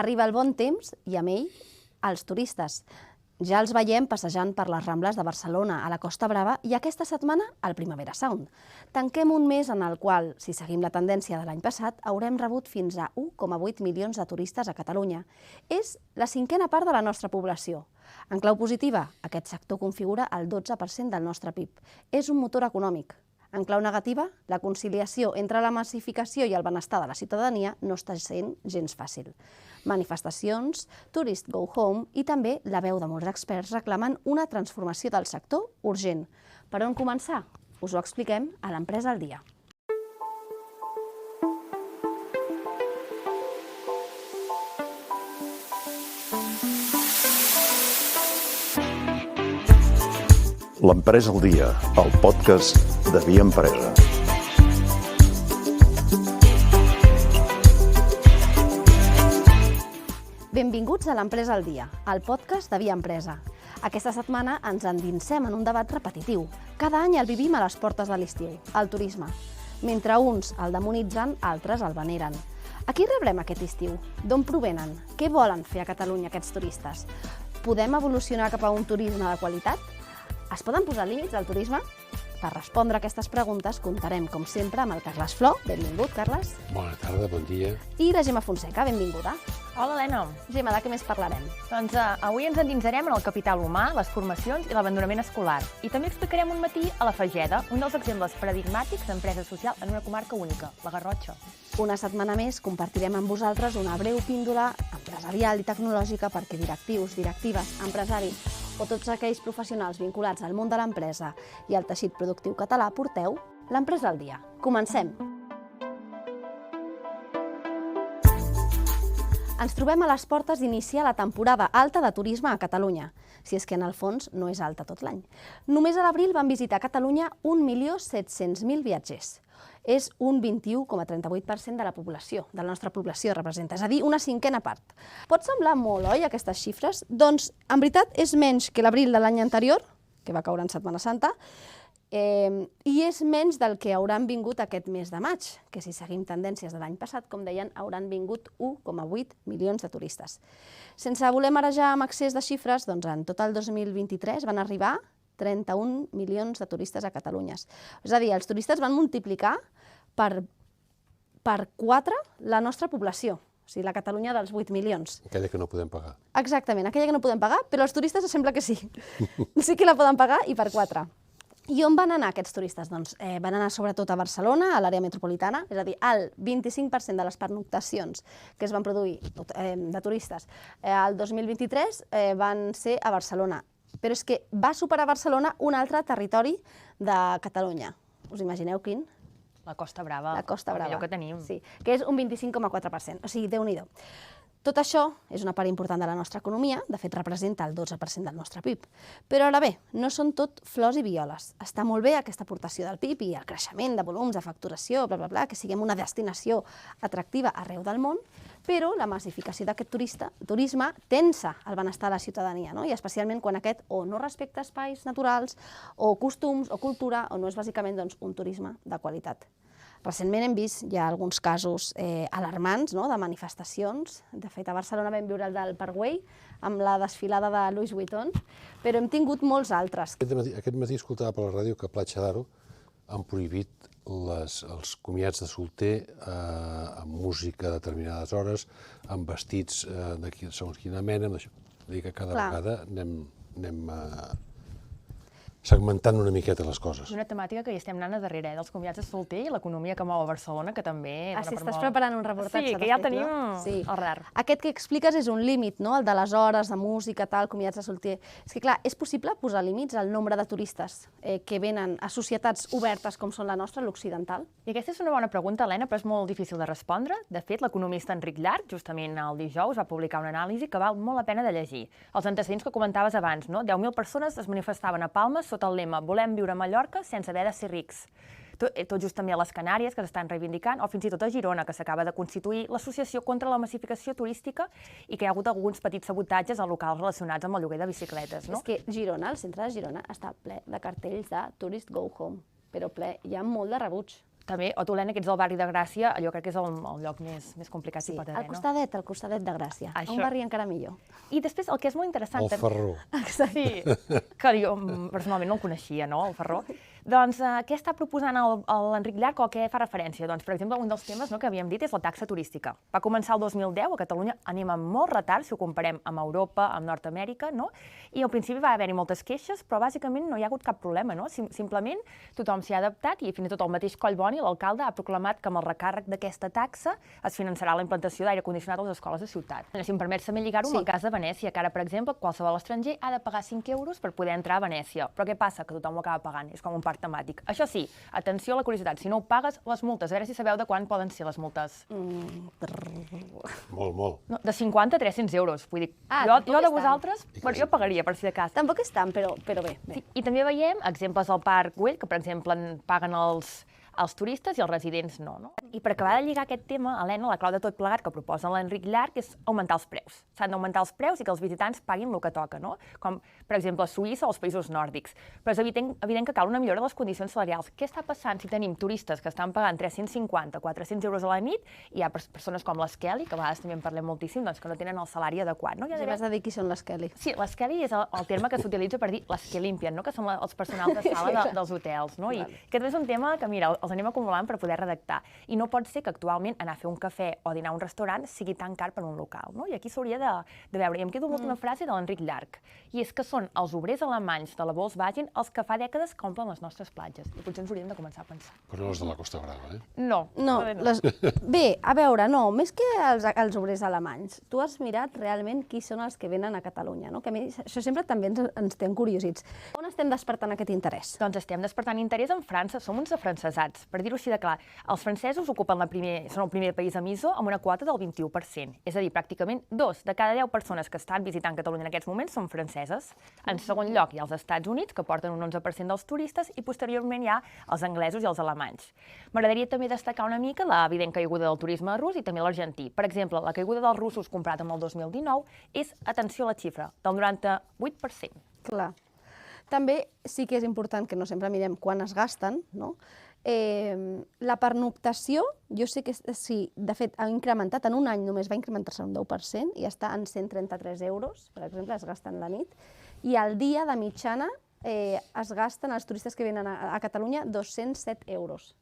Arriba el bon temps i amb ell els turistes. Ja els veiem passejant per les Rambles de Barcelona, a la Costa Brava i aquesta setmana al Primavera Sound. Tanquem un mes en el qual, si seguim la tendència de l'any passat, haurem rebut fins a 1,8 milions de turistes a Catalunya. És la cinquena part de la nostra població. En clau positiva, aquest sector configura el 12% del nostre PIB. És un motor econòmic. En clau negativa, la conciliació entre la massificació i el benestar de la ciutadania no està sent gens fàcil. Manifestacions, Tourist Go Home i també la veu de molts experts reclamen una transformació del sector urgent. Per on començar? Us ho expliquem a l'Empresa al dia. L'Empresa al dia, el podcast de Via Empresa. Benvinguts a l'Empresa al dia, el podcast de Via Empresa. Aquesta setmana ens endinsem en un debat repetitiu. Cada any el vivim a les portes de l'estiu, el turisme. Mentre uns el demonitzen, altres el veneren. A qui rebrem aquest estiu? D'on provenen? Què volen fer a Catalunya aquests turistes? Podem evolucionar cap a un turisme de qualitat? Es poden posar límits al turisme? Per respondre a aquestes preguntes comptarem, com sempre, amb el Carles Flor. Benvingut, Carles. Bona tarda, bon dia. I la Gemma Fonseca, benvinguda. Hola, Helena. Gemma, de què més parlarem? Doncs avui ens endinsarem en el capital humà, les formacions i l'abandonament escolar. I també explicarem un matí a la Fageda, un dels exemples paradigmàtics d'empresa social en una comarca única, la Garrotxa. Una setmana més compartirem amb vosaltres una breu píndola empresarial i tecnològica perquè directius, directives, empresaris o tots aquells professionals vinculats al món de l'empresa i al teixit productiu català porteu l'Empresa al dia. Comencem! Ens trobem a les portes d'iniciar la temporada alta de turisme a Catalunya, si és que en el fons no és alta tot l'any. Només a l'abril van visitar Catalunya 1.700.000 viatgers. És un 21,38% de la població, de la nostra població representa, és a dir, una cinquena part. Pot semblar molt, oi, aquestes xifres? Doncs, en veritat, és menys que l'abril de l'any anterior, que va caure en Setmana Santa, i és menys del que hauran vingut aquest mes de maig, que si seguim tendències de l'any passat, com deien, hauran vingut 1,8 milions de turistes. Sense voler marejar amb excés de xifres, doncs en tot el 2023 van arribar 31 milions de turistes a Catalunya. És a dir, els turistes van multiplicar per 4 la nostra població, o sigui, la Catalunya dels 8 milions. Aquella que no podem pagar. Exactament, aquella que no podem pagar, però els turistes sembla que sí. Sí que la poden pagar i per 4. I on van anar aquests turistes? Doncs van anar sobretot a Barcelona, a l'àrea metropolitana, és a dir, el 25% de les pernoctacions que es van produir de turistes el 2023 van ser a Barcelona. Però és que va superar Barcelona un altre territori de Catalunya. Us imagineu quin? La Costa Brava. La Costa Brava. Allò que tenim. Sí, que és un 25,4%. O sigui, Déu-n'hi-do. Tot això és una part important de la nostra economia, de fet representa el 12% del nostre PIB. Però ara bé, no són tot flors i violes. Està molt bé aquesta aportació del PIB i el creixement de volums, de facturació, bla, bla, bla, que siguem una destinació atractiva arreu del món, però la massificació d'aquest turisme tensa el benestar de la ciutadania, no? I especialment quan aquest o no respecta espais naturals, o costums, o cultura, o no és bàsicament un turisme de qualitat. Recentment hem vist ja alguns casos alarmants de manifestacions. De fet, a Barcelona vam viure el del Parkway, amb la desfilada de Louis Vuitton, però hem tingut molts altres. Aquest matí escoltava per la ràdio que a Platja d'Aro han prohibit els comiats de solter amb música a determinades hores, amb vestits de segons quina mena, amb això. Vull dir que cada vegada anem segmentant una miqueta les coses. Una temàtica que hi estem anant a darrere, dels comiats de solter i l'economia que mou a Barcelona, que també... Ah, sí, estàs preparant un reportatge. Sí, que ja el tenim al radar. Aquest que expliques és un límit, no?, el de les hores, de música, tal, comiats de solter. És que, clar, és possible posar límits al nombre de turistes que venen a societats obertes com són la nostra, l'occidental? I aquesta és una bona pregunta, Helena, però és molt difícil de respondre. De fet, l'economista Enric Llarch, justament el dijous, va publicar una anàlisi que val molt la pena de llegir. Els antecedents que comentaves abans, no? 10.000 persones es manifestaven a Palma sota el lema "Volem viure a Mallorca sense haver de ser rics". Tot just també a les Canàries, que s'estan reivindicant, o fins i tot a Girona, que s'acaba de constituir l'Associació contra la Massificació Turística i que hi ha hagut alguns petits sabotatges a locals relacionats amb el lloguer de bicicletes. És que Girona, el centre de Girona, està ple de cartells de Tourist Go Home, però ple, hi ha molt de rebuig. també, o tu, Helena, que ets del barri de Gràcia, allò crec que és el lloc més complicat que hi pot haver, al costadet de Gràcia, un barri encara millor. I després, el que és molt interessant... El Ferró. Sí, que jo personalment no el coneixia, no?, el Ferró. Doncs què està proposant l'Enric Llarch o a què fa referència? Doncs, per exemple, un dels temes que havíem dit és la taxa turística. Va començar el 2010, a Catalunya anem amb molt retard, si ho comparem amb Europa, amb Nord-Amèrica, no? I al principi va haver-hi moltes queixes, però bàsicament no hi ha hagut cap problema, no? Simplement tothom s'hi ha adaptat i fins i tot el mateix Collboni, l'alcalde, ha proclamat que amb el recàrrec d'aquesta taxa es finançarà la implantació d'aire condicionat a les escoles de ciutat. Si em permets també lligar-ho amb el cas de Venècia, que ara, per exemple, qualsevol estranger ha de pagar 5 euros per poder entrar a Venècia. Però què passa? Que tothom ho acaba pagant, és com un parc temàtic. Això sí, atenció a la curiositat, si no ho pagues, les multes, a veure si sabeu de quan poden ser les multes. Molt. No, de 50 a 300 euros, vull dir, jo de vosaltres, jo pagaria per si de cas. Tampoc és tant, però bé. Sí, i també veiem exemples del Parc Güell, que per exemple paguen els turistes i els residents no. I per acabar de lligar aquest tema, Helena, la clau de tot plegat que proposa l'Enric Llarch és augmentar els preus. S'han d'augmentar els preus i que els visitants paguin el que toca, no? Com, per exemple, a Suïssa o els països nòrdics. Però és evident que cal una millora de les condicions salarials. Què està passant si tenim turistes que estan pagant 350, 400 euros a la nit i hi ha persones com l'Esqueli, que a vegades també en parlem moltíssim, doncs que no tenen el salari adequat, no? Ja vas a dir qui són l'Esqueli. Sí, l'Esqueli és el terme que s'utilitza per dir les que limpien, no? Que són els personals de sala dels hotels, no? I aquest és un tema que, mira, els anem acumulant per poder redactar. I no pot ser que actualment anar a fer un cafè o dinar a un restaurant sigui tan car per un local, no? I aquí s'hauria de veure. I em quedo amb l'última frase de l'Enric Llarch, i és que són els obrers alemanys de la Volkswagen els que fa dècades que omplen les nostres platges. I potser ens hauríem de començar a pensar. Però no els de la Costa Brava, eh? No. Bé, a veure, no, més que els obrers alemanys, tu has mirat realment qui són els que venen a Catalunya, no? Que a mi això sempre també ens té encuriosits. On estem despertant aquest interès? Doncs estem despertant interès en França, som uns afrancesats. Per dir-ho així de clar, els francesos ocupen són el primer país emissor amb una quota del 21%. És a dir, pràcticament 2 de cada 10 persones que estan visitant Catalunya en aquests moments són franceses. En segon lloc hi ha els Estats Units, que porten un 11% dels turistes, i posteriorment hi ha els anglesos i els alemanys. M'agradaria també destacar una mica l'evident caiguda del turisme rus i també l'argentí. Per exemple, la caiguda dels russos comparat amb el 2019 és, atenció a la xifra, del 98%. Clar. També sí que és important que no sempre mirem quan es gasten, no? La pernoctació, jo sé que sí, de fet, ha incrementat, en un any només va incrementar-se un 10% i està en 133 euros, per exemple, es gasten la nit, i al dia de mitjana es gasten els turistes que venen a Catalunya 207 euros.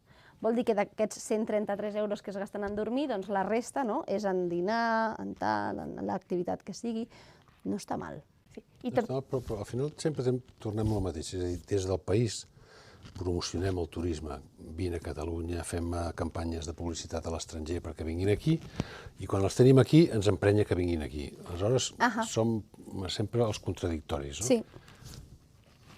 Vol dir que d'aquests 133 euros que es gasten en dormir, doncs la resta és en dinar, en tal, en l'activitat que sigui. No està mal. Però al final sempre tornem al mateix, és a dir, des del país promocionem el turisme, vine a Catalunya, fem campanyes de publicitat a l'estranger perquè vinguin aquí, i quan els tenim aquí ens emprenya que vinguin aquí. Aleshores, som sempre els contradictoris, no? Sí.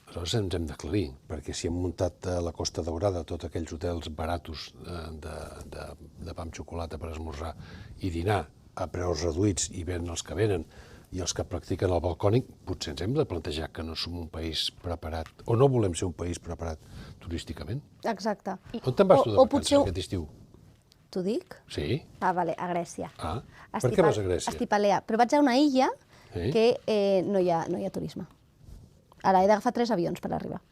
Aleshores ens hem d'aclarir, perquè si hem muntat a la Costa Daurada tots aquells hotels baratos de pa amb xocolata per esmorzar i dinar a preus reduïts i venen els que venen, i els que practiquen el balcònic, potser ens hem de plantejar que no som un país preparat, o no volem ser un país preparat turísticament. Exacte. On te'n vas tu de vacances aquest estiu? T'ho dic? Sí. Ah, vale, a Grècia. Ah, per què vas a Grècia? A Estipalea, però vaig a una illa que no hi ha turisme. Ara he d'agafar 3 avions per arribar,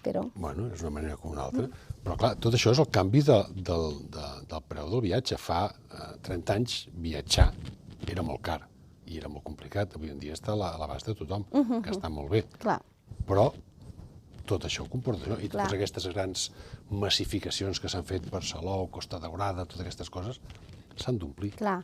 però... Bueno, és una manera com una altra. Però clar, tot això és el canvi del preu del viatge. Fa 30 anys viatjar era molt car i era molt complicat. Avui en dia està a l'abast de tothom, que està molt bé. Clar. Però tot això ho comporta, no? I totes aquestes grans massificacions que s'han fet per Salou, Costa Daurada, totes aquestes coses, s'han d'omplir. Clar.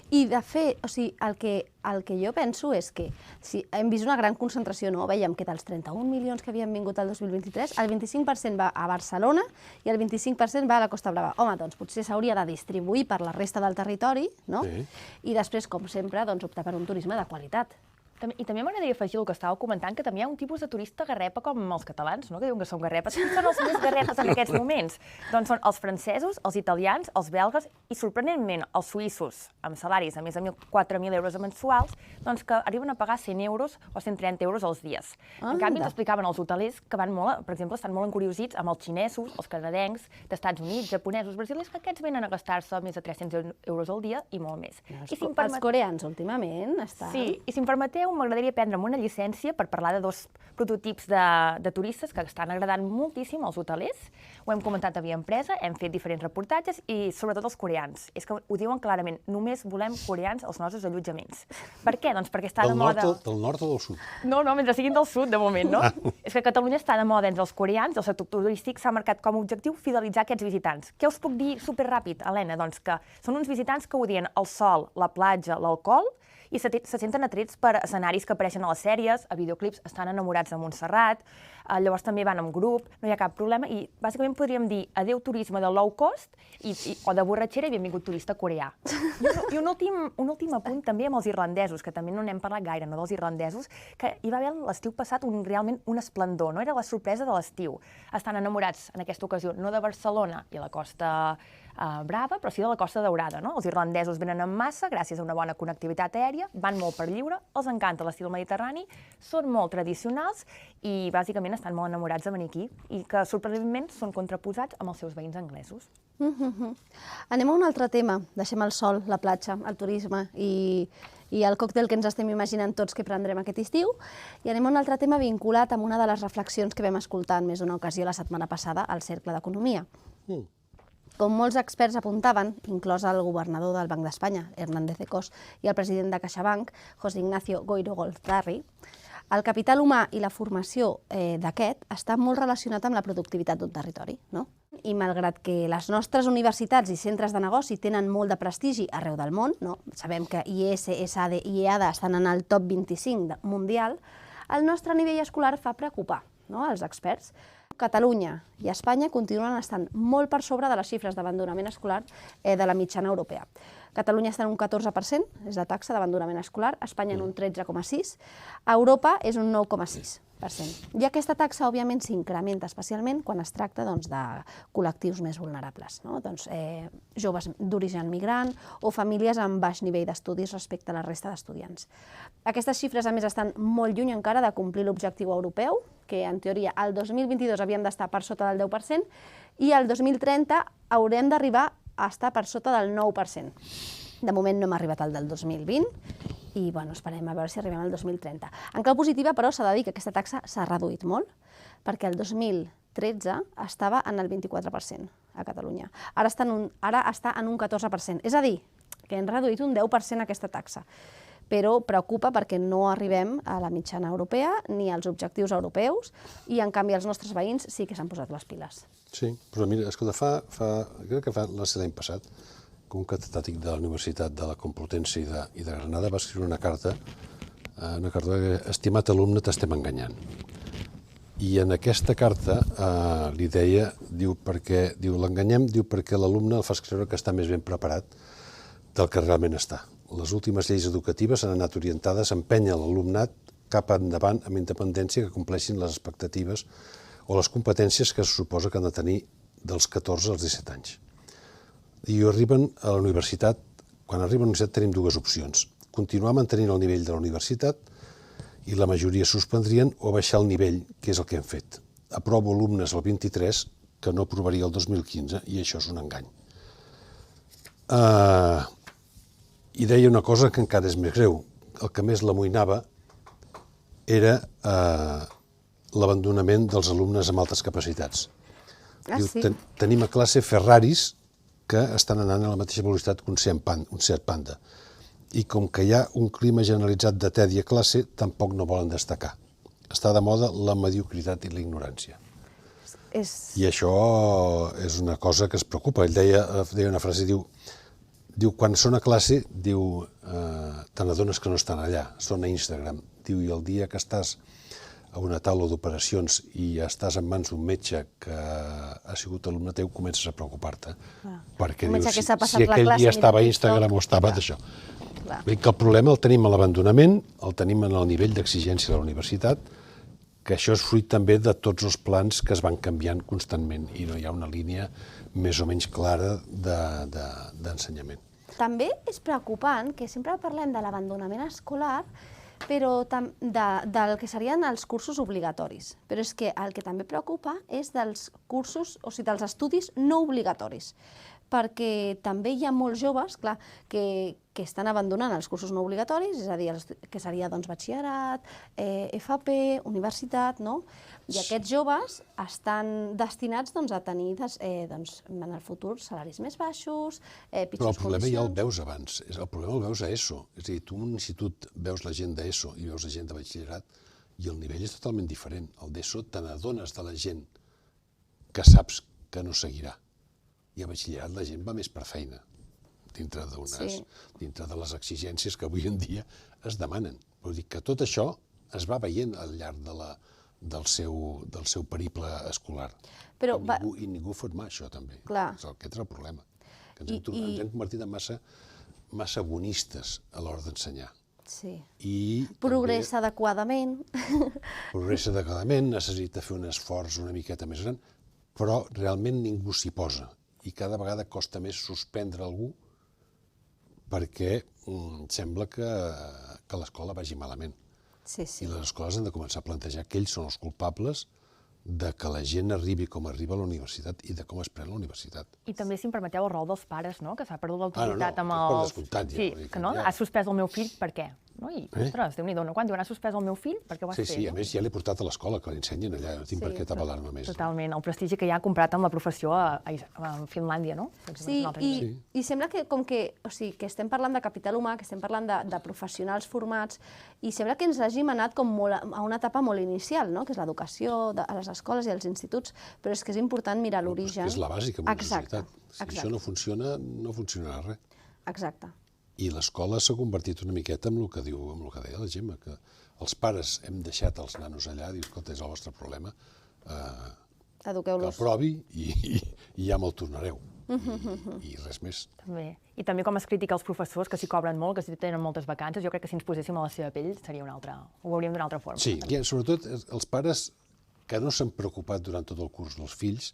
I de fet, o sigui, el que jo penso és que si hem vist una gran concentració, no? Veiem que dels 31 milions que havien vingut al 2023, el 25% va a Barcelona i el 25% va a la Costa Brava. Home, doncs potser s'hauria de distribuir per la resta del territori, no? Sí. I després, com sempre, doncs, optar per un turisme de qualitat. I també m'agradaria afegir el que estàveu comentant, que també hi ha un tipus de turista garrepa com els catalans, no? Que diuen que són garrepes. Quins són els més garrepes en aquests moments? Doncs són els francesos, els italians, els belgues i, sorprenentment, els suïssos, amb salaris de més de 4.000 euros mensuals, doncs que arriben a pagar 100 euros o 130 euros als dies. En canvi, ens explicaven els hotelers que van molt, per exemple, estan molt encuriosits amb els xinesos, els canadencs, d'Estats Units, japonesos, brasilers, que aquests venen a gastar-se més de 300 euros al dia i molt més. Els coreans, últimament, estan... Sí, i si em permeteu, permeteu, m'agradaria prendre'm una llicència per parlar de 2 prototips de turistes que estan agradant moltíssim als hotelers. Ho hem comentat a Via Empresa, hem fet diferents reportatges i sobretot els coreans. És que ho diuen clarament, només volem coreans als nostres allotjaments. Per què? Doncs perquè està de moda... Del nord o del sud? No, mentre siguin del sud, de moment, no? És que Catalunya està de moda entre els coreans, el sector turístic s'ha marcat com a objectiu fidelitzar aquests visitants. Què us puc dir superràpid, Helena? Doncs que són uns visitants que odien el sol, la platja, l'alcohol, i se senten atrets per escenaris que apareixen a les sèries, a videoclips, estan enamorats de Montserrat, llavors també van en grup, no hi ha cap problema, i bàsicament podríem dir adeu turisme de low cost o de borratxera i benvingut turista coreà. I un últim apunt també amb els irlandesos, que també no n'hem parlat gaire, no, dels irlandesos, que hi va haver l'estiu passat realment un esplendor, no? Era la sorpresa de l'estiu. Estan enamorats en aquesta ocasió no de Barcelona i la Costa Brava, però sí de la Costa Daurada, no? Els irlandesos venen en massa gràcies a una bona connectivitat aèria, van molt per lliure, els encanta l'estil mediterrani, són molt tradicionals i bàsicament estan molt enamorats de venir aquí i que sorprenentment són contraposats amb els seus veïns anglesos. Anem a un altre tema. Deixem el sol, la platja, el turisme i el còctel que ens estem imaginant tots que prendrem aquest estiu. I anem a un altre tema vinculat amb una de les reflexions que vam escoltar en més d'una ocasió la setmana passada al Cercle d'Economia. Com molts experts apuntaven, inclòs el governador del Banc d'Espanya, Hernández de Cos, i el president de CaixaBank, José Ignacio Goiro-Golzarri, el capital humà i la formació d'aquest està molt relacionat amb la productivitat d'un territori, no? I malgrat que les nostres universitats i centres de negoci tenen molt de prestigi arreu del món, no? Sabem que IES, ESADE i EADA estan en el top 25 mundial, el nostre nivell escolar fa preocupar, no?, als experts. Catalunya i Espanya continuen estant molt per sobre de les xifres d'abandonament escolar de la mitjana europea. Catalunya està en un 14%, és la taxa d'abandonament escolar, Espanya en un 13,6%, a Europa és un 9,6%. I aquesta taxa, òbviament, s'incrementa especialment quan es tracta de col·lectius més vulnerables, joves d'origen migrant o famílies amb baix nivell d'estudis respecte a la resta d'estudiants. Aquestes xifres, a més, estan molt lluny encara de complir l'objectiu europeu, que en teoria el 2022 havíem d'estar per sota del 10% i el 2030 haurem d'arribar a estar per sota del 9%. De moment no hem arribat al del 2020 i esperem a veure si arribem al 2030. En clau positiva, però, s'ha de dir que aquesta taxa s'ha reduït molt, perquè el 2013 estava en el 24% a Catalunya. Ara està en un 14%. És a dir, que hem reduït un 10% aquesta taxa. Però preocupa perquè no arribem a la mitjana europea ni als objectius europeus i, en canvi, els nostres veïns sí que s'han posat les piles. Sí, però mira, escolta, crec que l'any passat, un catedràtic de la Universitat de la Complutense i de Granada va escriure una carta que, estimat alumne, t'estem enganyant. I en aquesta carta li deia, l'enganyem, perquè l'alumne el fas creure que està més ben preparat del que realment està. Les últimes lleis educatives han anat orientades a empènyer l'alumnat cap endavant amb independència que compleixin les expectatives o les competències que se suposa que han de tenir dels 14 als 17 anys. I arriben a la universitat, quan arriben a la universitat tenim dues opcions. Continuar mantenint el nivell de la universitat i la majoria suspendrien o baixar el nivell, que és el que hem fet. Aprovo alumnes el 23 que no aprovaria el 2015 i això és un engany. I deia una cosa que encara és més greu. El que més l'amoïnava era l'abandonament dels alumnes amb altes capacitats. Tenim a classe Ferraris que estan anant a la mateixa velocitat que un Seat Panda. I com que hi ha un clima generalitzat de tedi a classe, tampoc no volen destacar. Està de moda la mediocritat i la ignorància. I això és una cosa que es preocupa. Ell deia una frase, diu, quan són a classe, diu, te n'adones que no estan allà, són a Instagram. Diu, i el dia que estàs a una taula d'operacions i estàs en mans d'un metge que ha sigut alumne teu, comences a preocupar-te. Perquè dius, si aquell dia estava a Instagram o estava d'això. Que el problema el tenim a l'abandonament, el tenim en el nivell d'exigència de la universitat, que això és fruit també de tots els plans que es van canviant constantment i no hi ha una línia més o menys clara d'ensenyament. També és preocupant que sempre parlem de l'abandonament escolar, però del que serien els cursos obligatoris. Però és que el que també preocupa és dels cursos, o sigui, dels estudis no obligatoris. perquè també hi ha molts joves, clar, que estan abandonant els cursos no obligatoris, és a dir, que seria batxillerat, FP, universitat, no? I aquests joves estan destinats a tenir en el futur salaris més baixos, Però el pitjors problema ja el condicions. veus abans, el problema el veus a ESO. És a dir, tu en un institut veus la gent d'ESO i veus la gent de batxillerat i el nivell és totalment diferent. El d'ESO te n'adones de la gent que saps que no seguirà. I a batxillerat la gent va més per feina, dintre de les exigències que avui en dia es demanen. Vull dir que tot això es va veient al llarg del seu periple escolar. I ningú fot mà, això, també. Clar. Aquest és el problema. Que ens hem convertit en massa bonistes a l'hora d'ensenyar. Sí. I Progressa adequadament. Progressa adequadament, necessita fer un esforç una miqueta més gran, però realment ningú s'hi posa. I cada vegada costa més suspendre algú perquè sembla que l'escola vagi malament. Sí, sí. I les escoles han de començar a plantejar que ells són els culpables de que la gent arribi com arriba a la universitat i de com es pren la universitat. I també, si em permeteu, el rol dels pares, no? Que s'ha perdut l'autoritat amb per els... descomptat, ja. Sí, que no, ha suspès el meu fill, per què? No? I, ostres, Déu-n'hi-do, no? Quan diuen ha suspès el meu fill, per què ho has fet? Sí, a més ja l'he portat a l'escola, que l'ensenyen allà, no tinc per què tabalar-me més. Totalment, el prestigi que ja ha comprat amb la professió a Finlàndia, no? Sí, i sembla que que estem parlant de capital humà, que estem parlant de professionals formats, i sembla que ens hàgim anat com a una etapa molt inicial, no? Que és l'educació a les escoles i als instituts, però és que és important mirar l'origen. És la bàsica en una Exacte. societat. Si això no funciona, no funcionarà res. Exacte. I l'escola s'ha convertit una miqueta en el que deia la Gemma, que els pares hem deixat els nanos allà, dius, escolta, és el vostre problema, que aprovi i ja me'l tornareu. I res més. I també com es critica els professors, que s'hi cobren molt, que s'hi tenen moltes vacances, jo crec que si ens poséssim a la seva pell seria ho veuríem d'una altra forma. Sí, sobretot els pares que no s'han preocupat durant tot el curs dels fills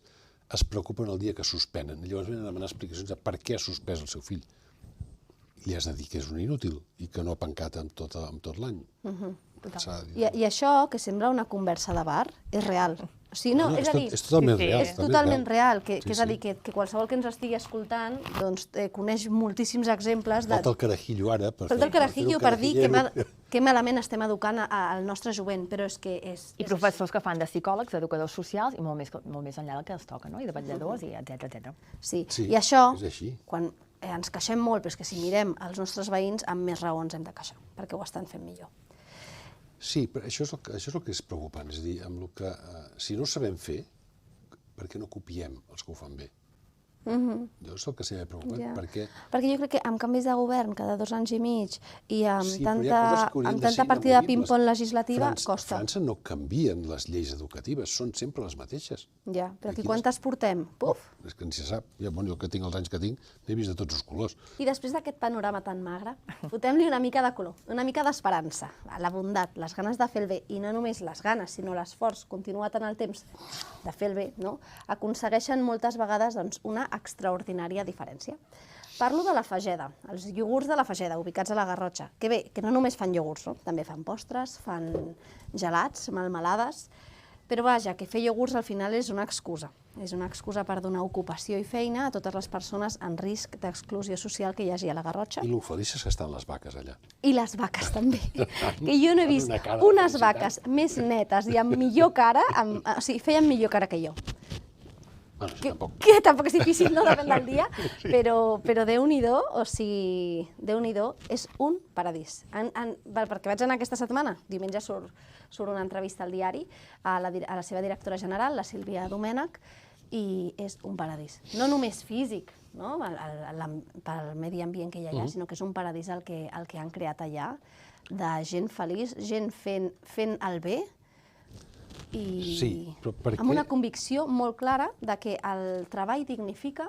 es preocupen el dia que suspenen. Llavors venen a demanar explicacions de per què ha suspès el seu fill. Li has de dir que és un inútil i que no ha pencat amb tot l'any. I això, que sembla una conversa de bar, és real. O sigui, no, és a dir, és totalment real. És totalment real, que és a dir, que qualsevol que ens estigui escoltant coneix moltíssims exemples de... Falta el carajillo ara. Falta el carajillo per dir que malament estem educant al nostre jovent, però és que és... I professors que fan de psicòlegs, d'educadors socials, i molt més enllà del que els toca, no? I de vetlladors, i etcètera. Sí, i això, quan ens queixem molt, però és que si mirem els nostres veïns, amb més raó ens hem de queixar, perquè ho estan fent millor. Sí, però això és el que és preocupant, és a dir, amb el que, si no ho sabem fer, per què no copiem els que ho fan bé? Jo és el que sempre m'he preocupat, perquè jo crec que amb canvis de govern cada 2 anys i mig i amb tanta partida de ping-pong legislativa, costa. A França no canvien les lleis educatives, són sempre les mateixes. Ja, però aquí quantes portem? Puf! És que ni se sap. Jo que tinc els anys que tinc, n'he vist de tots els colors. I després d'aquest panorama tan magre, fotem-li una mica de color, una mica d'esperança, la bondat, les ganes de fer el bé, i no només les ganes, sinó l'esforç continuat en el temps de fer el bé, no? Aconsegueixen moltes vegades una extraordinària diferència. Parlo de la Fageda, els iogurts de la Fageda, ubicats a la Garrotxa, que bé, que no només fan iogurts, no? També fan postres, fan gelats, melmelades, però vaja, que fer iogurts al final és una excusa per donar ocupació i feina a totes les persones en risc d'exclusió social que hi hagi a la Garrotxa. I lo felices que estan les vaques allà. I les vaques també, que jo no he vist unes vaques més netes i amb millor cara, o sigui, feien millor cara que jo. Que tampoc és difícil, no? Depèn del dia, però Déu-n'hi-do, o sigui, Déu-n'hi-do, és un paradís. Perquè vaig anar aquesta setmana, diumenge surt una entrevista al diari a la seva directora general, la Sílvia Domènech, i és un paradís. No només físic, no? Pel medi ambient que hi ha allà, sinó que és un paradís el que han creat allà, de gent feliç, gent fent el bé, i amb una convicció molt clara de que el treball dignifica,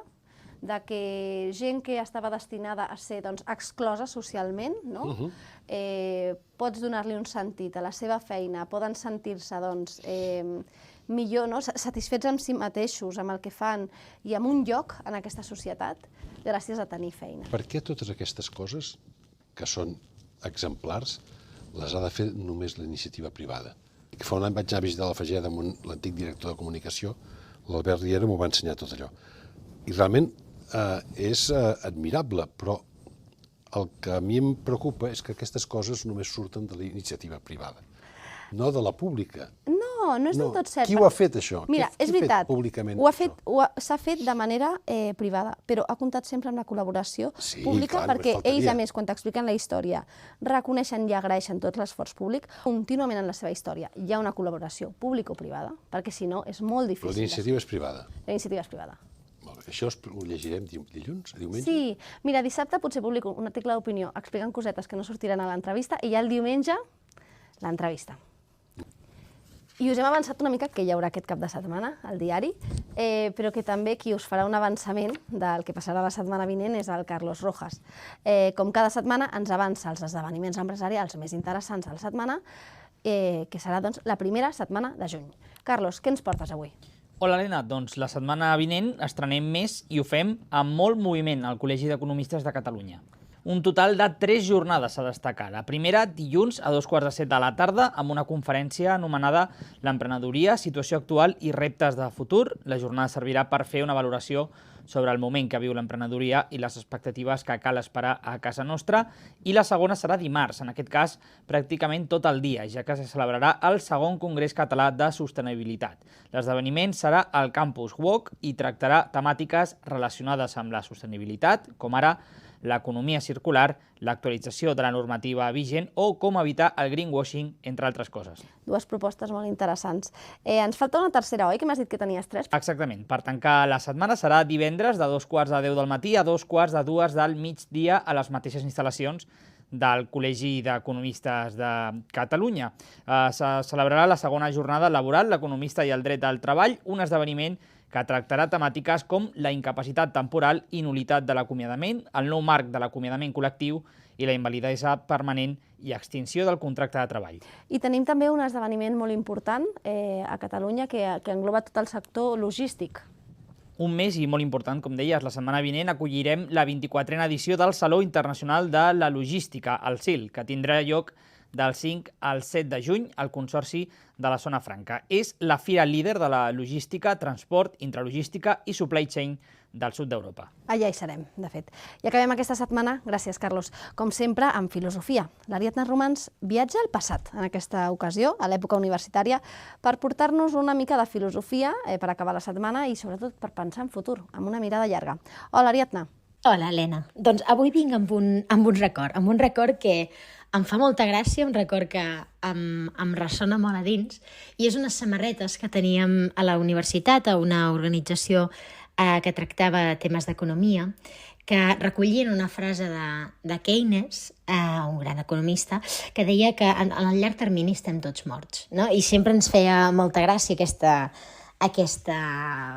de que gent que estava destinada a ser exclosa socialment, pots donar-li un sentit a la seva feina, poden sentir-se millor, satisfets amb si mateixos, amb el que fan, i amb un lloc en aquesta societat gràcies a tenir feina. Per què totes aquestes coses, que són exemplars, les ha de fer només la iniciativa privada? Fa un any vaig anar a visitar la Fageda amb l'antic director de comunicació, l'Albert Riera, m'ho va ensenyar tot allò. I realment és admirable, però el que a mi em preocupa és que aquestes coses només surten de la iniciativa privada, no de la pública. No és del tot cert. Qui ho ha fet, això? Mira, és veritat, públicament s'ha fet de manera privada, però ha comptat sempre amb la col·laboració pública, clar, perquè només faltaria. ells, a més, quan t'expliquen la història, reconeixen i agraeixen tot l'esforç públic. Contínuament en la seva història hi ha una col·laboració pública o privada, perquè si no és molt difícil. Però l'iniciativa és privada. La iniciativa és privada. Molt bé. Això ho llegirem dilluns, diumenge? Sí, mira, dissabte potser publico un article d'opinió explicant cosetes que no sortiran a l'entrevista i ja el diumenge, l'entrevista. I us hem avançat una mica que hi haurà aquest cap de setmana al diari, però que també qui us farà un avançament del que passarà la setmana vinent és el Carlos Rojas. Com cada setmana ens avança els esdeveniments empresarials més interessants de la setmana, que serà doncs, la primera setmana de juny. Carlos, què ens portes avui? Hola, Helena. Doncs la setmana vinent estrenem més i ho fem amb molt moviment al Col·legi d'Economistes de Catalunya. Un total de 3 jornades a destacar. La primera, dilluns a 2:15 de la tarda, amb una conferència anomenada L'emprenedoria, situació actual i reptes de futur. La jornada servirà per fer una valoració sobre el moment que viu l'emprenedoria i les expectatives que cal esperar a casa nostra. I la segona serà dimarts, en aquest cas pràcticament tot el dia, ja que se celebrarà el segon Congrés Català de Sostenibilitat. L'esdeveniment serà al Campus WOC i tractarà temàtiques relacionades amb la sostenibilitat, com ara l'economia circular, l'actualització de la normativa vigent o com evitar el greenwashing, entre altres coses. Dues propostes molt interessants. Ens falta una tercera, oi? Que m'has dit que tenies 3? Exactament. Per tancar la setmana serà divendres de 2:15 del matí a 2:45 del migdia a les mateixes instal·lacions del Col·legi d'Economistes de Catalunya. Se celebrarà la segona jornada laboral, l'economista i el dret al treball, un esdeveniment que tractarà temàtiques com la incapacitat temporal i nul·litat de l'acomiadament, el nou marc de l'acomiadament col·lectiu i la invalidesa permanent i extinció del contracte de treball. I tenim també un esdeveniment molt important a Catalunya que engloba tot el sector logístic. Un mes i molt important, com deies, la setmana vinent acollirem la 24a edició del Saló Internacional de la Logística, el SIL, que tindrà lloc del 5 al 7 de juny al Consorci de la Zona Franca. És la fira líder de la logística, transport, intralogística i supply chain del sud d'Europa. Allà hi serem, de fet. I acabem aquesta setmana, gràcies, Carlos, com sempre, amb filosofia. L'Ariadna Romans viatja al passat, en aquesta ocasió, a l'època universitària, per portar-nos una mica de filosofia per acabar la setmana i, sobretot, per pensar en futur, amb una mirada llarga. Hola, Ariadna. Hola, Helena. Doncs avui vinc amb un record que em fa molta gràcia, un record que em ressona molt a dins, i és unes samarretes que teníem a la universitat, a una organització que tractava temes d'economia, que recollien una frase de Keynes, un gran economista, que deia que en el llarg termini estem tots morts, no? I sempre ens feia molta gràcia aquesta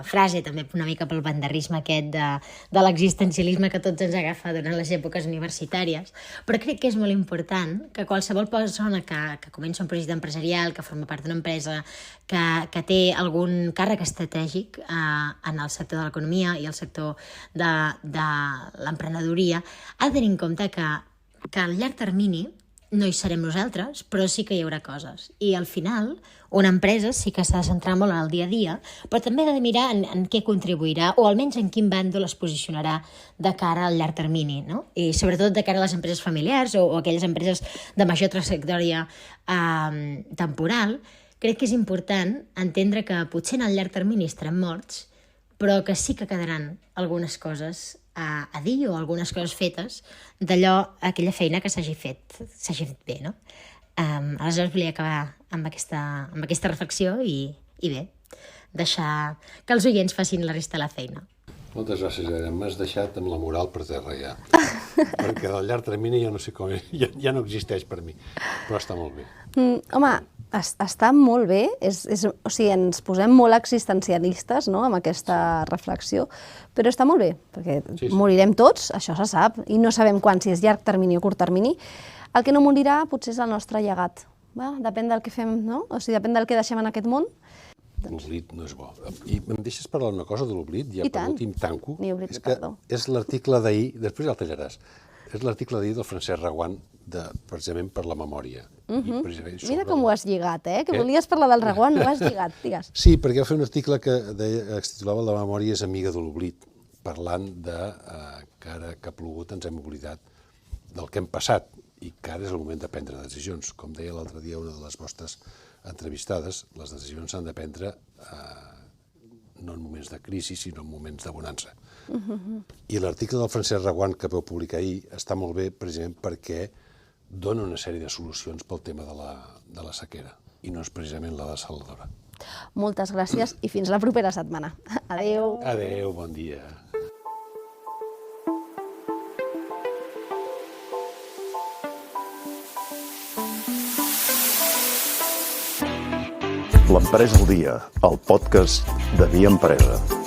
frase, també una mica pel banderisme aquest de l'existencialisme que tots ens agafa durant les èpoques universitàries, però crec que és molt important que qualsevol persona que comença un projecte empresarial, que forma part d'una empresa, que té algun càrrec estratègic en el sector de l'economia i el sector de l'emprenedoria, ha de tenir en compte que al llarg termini no hi serem nosaltres, però sí que hi haurà coses. I al final, una empresa sí que s'ha de centrar molt en el dia a dia, però també ha de mirar en què contribuirà, o almenys en quin bàndol es posicionarà de cara al llarg termini, no? I sobretot de cara a les empreses familiars o aquelles empreses de major trajectòria temporal, crec que és important entendre que potser en el llarg termini estarem morts, però que sí que quedaran algunes coses a dir o algunes coses fetes d'allò, aquella feina que s'hagi fet bé, no? Aleshores volia acabar amb aquesta reflexió i bé, deixar que els oients facin la resta de la feina. Moltes gràcies, Helena. M'has deixat amb la moral per terra ja. Perquè del llarg termini ja no sé com, ja no existeix per mi, però està molt bé. Home, està molt bé, o sigui, ens posem molt existencialistes, no?, amb aquesta reflexió, però està molt bé, perquè morirem tots, això se sap, i no sabem quan, si és llarg termini o curt termini. El que no morirà potser és el nostre llegat. Depèn del que fem, no? O sigui, depèn del que deixem en aquest món. L'oblit no és bo. I em deixes parlar una cosa de l'oblit? Ja per últim tanco. Ni oblit ni perdó. És l'article d'ahir, després ja el tallaràs, és l'article d'ahir del Francesc Reguant, precisament per la memòria. Mira com ho has lligat, que volies parlar del Reguant, ho has lligat, digues. Sí, perquè va fer un article que es titulava La memòria és amiga de l'oblit, parlant que ara que ha plogut ens hem oblidat del que hem passat i que ara és el moment de prendre decisions. Com deia l'altre dia una de les vostres entrevistades, les decisions s'han de prendre no en moments de crisi, sinó en moments de bonança. I l'article del Francesc Reguant que vau publicar ahir està molt bé precisament perquè dona una sèrie de solucions pel tema de la sequera i no és precisament la dessaladora. Moltes gràcies i fins la propera setmana. Adéu. Adéu, bon dia. L'Empresa al dia, el podcast de Via Empresa.